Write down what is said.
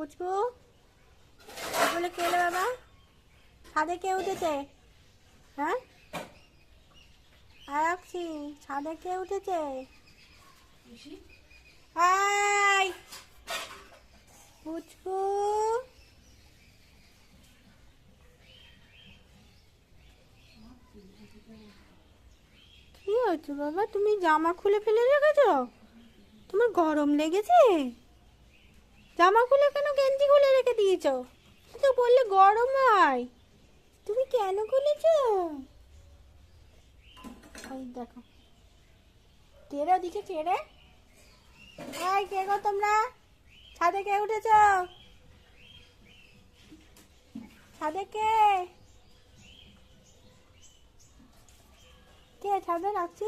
পুচকু বলে কে এলো বাবা? ছাদে কে উঠেছে? হ্যাঁ আরাকছি, ছাদে কে উঠেছে? হাই পুচকু, কি হয়েছে বাবা? তুমি জামা খুলে ফেলে রেখেছো? তোমার গরম লেগেছে? জামা খুলে কেন গেঞ্জি খুলে রেখে দিয়েছো? তো বললে গরম হয়। তুমি কেন খুলেছো? ওই দেখো, তেরে ওদিকে তেরে। এই কে গো তোমরা? ছাদে কে উঠেছ? ছাদে কে? কে ছাদে? রাখছি।